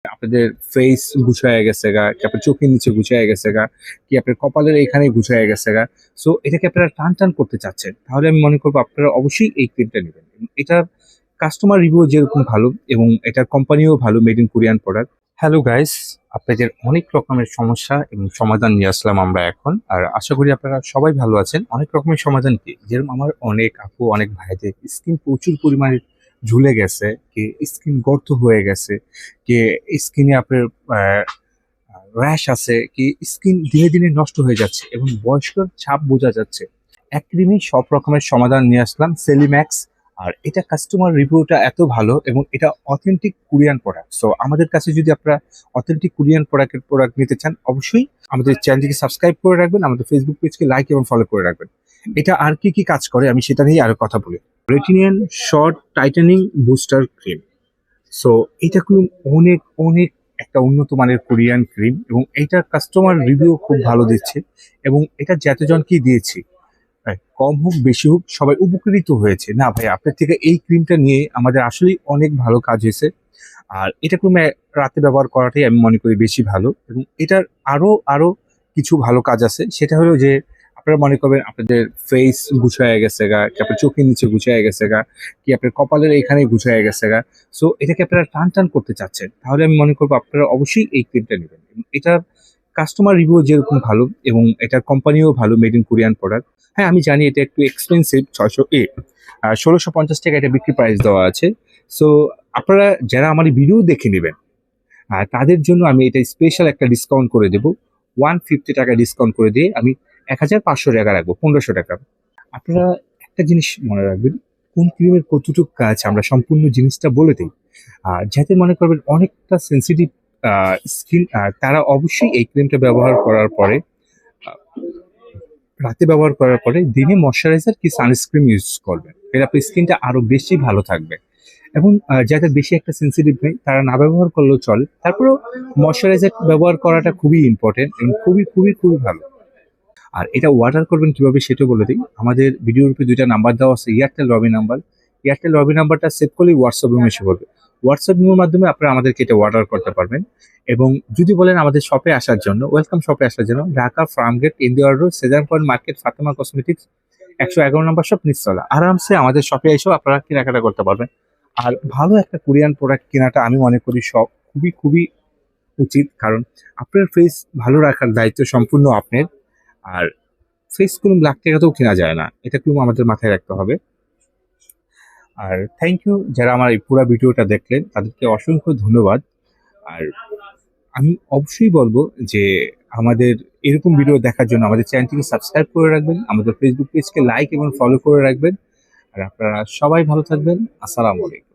আপনাদের ফেস গুছায় গেছে গা, কি আপনার চোখের নিচে গুছায় গেছে গা, কি আপনার কপালের এখানে গুছায় গেছে গা। সো এটাকে আপনারা টান করতে চাচ্ছেন, তাহলে আমি মনে করবো আপনারা অবশ্যই এই ক্রিমটা নেবেন। এটার কাস্টমার রিভিউ যেরকম ভালো এবং এটার কোম্পানিও ভালো, made in Korean product. Hello guys, আপনাদের অনেক রকমের সমস্যা এবং সমাধান নিয়ে আসলাম আমরা এখন। আর আশা করি আপনারা সবাই ভালো আছেন। অনেক রকমের সমাধান কি, যেরকম আমার অনেক আপু অনেক ভাইদের স্কিন প্রচুর পরিমাণে ঝুলে গেছে, কি স্কিন গর্ত হয়ে গেছে, কি স্কিনে আপনার র্যাশ আছে, কি স্কিন দিনে দিনে নষ্ট হয়ে যাচ্ছে এবং বয়স্কর ছাপ বোঝা যাচ্ছে। এক ক্রিমে সব রকমের সমাধান নিয়ে আসলাম, সেলিম্যাক্স। আর এটা কাস্টমার রিভিউটা এত ভালো এবং এটা অথেন্টিক কোরিয়ান প্রোডাক্ট। সো আমাদের কাছে যদি আপনারা অথেন্টিক কোরিয়ান প্রোডাক্ট নিতে চান, অবশ্যই আমাদের চ্যানেলটিকে সাবস্ক্রাইব করে রাখবেন, আমাদের ফেসবুক পেজকে লাইক এবং ফলো করে রাখবেন। এটা আর কি কি কাজ করে আমি সেটা নিয়ে আরো কথা বলি। রেটিনিয়ান শর্ট টাইটানিং বুস্টার ক্রিম। সো এটা খুব অনেক অনেক একটা উন্নত মানের কোরিয়ান ক্রিম এবং এইটার কাস্টমার রিভিউ খুব ভালো দিচ্ছে এবং এটা যতজনকেই দিয়েছি, হ্যাঁ, কম হোক বেশি হোক সবাই উপকৃত হয়েছে। না ভাই, আপনার থেকে এই ক্রিমটা নিয়ে আমাদের আসলেই অনেক ভালো কাজ হয়েছে। আর এটা ক্রমে রাতে ব্যবহার করাটাই আমি মনে করি বেশি ভালো এবং এটার আরো আরো কিছু ভালো কাজ আছে। সেটা হলো যে আপনারা মনে করবেন আপনাদের ফেস গুছায় গেছে গা, কি আপনার চোখের নিচে গুছায় গেছে গা, কি আপনার কপালের এখানে গুছায় গেছে গা। সো এটাকে আপনারা টান করতে চাচ্ছেন, তাহলে আমি মনে করবো আপনারা অবশ্যই এই ক্রিমটা নেবেন। এবং এটার কাস্টমার রিভিউ যেরকম ভালো এবং এটার কোম্পানিও ভালো, মেড ইন কোরিয়ান প্রোডাক্ট। হ্যাঁ, আমি জানি এটা একটু এক্সপেন্সিভ, 1650 টাকা এটা বিক্রি প্রাইস দেওয়া আছে। সো আপনারা যারা আমার এই ভিডিও দেখে নেবেন, তাদের জন্য আমি এটা স্পেশাল একটা ডিসকাউন্ট করে দেবো। 150 টাকা ডিসকাউন্ট করে দিয়ে আমি 1500 টাকা রাখবো, 1500 টাকা। আপনারা একটা জিনিস মনে রাখবেন, কোন ক্রিমের কতটুকু কাজ আমরা সম্পূর্ণ জিনিসটা বলে দিই। যাদের মনে করবেন অনেকটা সেন্সিটিভ স্কিন, তারা অবশ্যই এই ক্রিমটা ব্যবহার করার পরে, আহ, রাতে ব্যবহার করার পরে দিনে ময়শ্চারাইজার কি সানস্ক্রিন ইউজ করবেন। এর আপনার স্কিনটা আরো বেশি ভালো থাকবে। এবং যাদের বেশি একটা সেন্সিটিভ নেই তারা না ব্যবহার করলেও চলে, তারপরেও ময়শ্চারাইজার ব্যবহার করাটা খুবই ইম্পর্টেন্ট এবং খুবই খুবই খুবই ভালো। আর এটা অর্ডার করবেন কিভাবে সেটা বলে দিই। আমাদের ভিডিওর উপরে দুইটা নাম্বার দেওয়া আছে, এয়ারটেল রবি নাম্বার। এয়ারটেল রবি নাম্বারটা সেভ করলেই হোয়াটসঅ্যাপ রুমে এসে পড়বে। হোয়াটসঅ্যাপ রুমের মাধ্যমে আপনারা আমাদেরকে এটা অর্ডার করতে পারবেন। এবং যদি বলেন আমাদের শপে আসার জন্য, ওয়েলকাম শপে আসার জন্য, Dhaka Farmgate, India road, Shezan point market, Fatema cosmetics, 111 নম্বর শপ, নিচতলা। আরামসে আমাদের শপে এসেও আপনারা কেনাকাটা করতে পারবেন। আর ভালো একটা কোরিয়ান প্রোডাক্ট কেনাটা আমি মনে করি সব খুবই খুবই উচিত, কারণ আপনার ফেস ভালো রাখার দায়িত্ব সম্পূর্ণ আপনার। আর ফেস ক্রিম লাখ টাকাতেও কেনা যায় না, এটা ক্রিম আমাদের মাথায় রাখতে হবে। আর থ্যাংক ইউ যারা আমার এই পুরো ভিডিওটা দেখলেন, তাদেরকে অসংখ্য ধন্যবাদ। আর আমি অবশ্যই বলবো যে আমাদের এরকম ভিডিও দেখার জন্য আমাদের চ্যানেলটিকে সাবস্ক্রাইব করে রাখবেন, আমাদের ফেসবুক পেজকে লাইক এবং ফলো করে রাখবেন। আর আপনারা সবাই ভালো থাকবেন। আসসালামু আলাইকুম।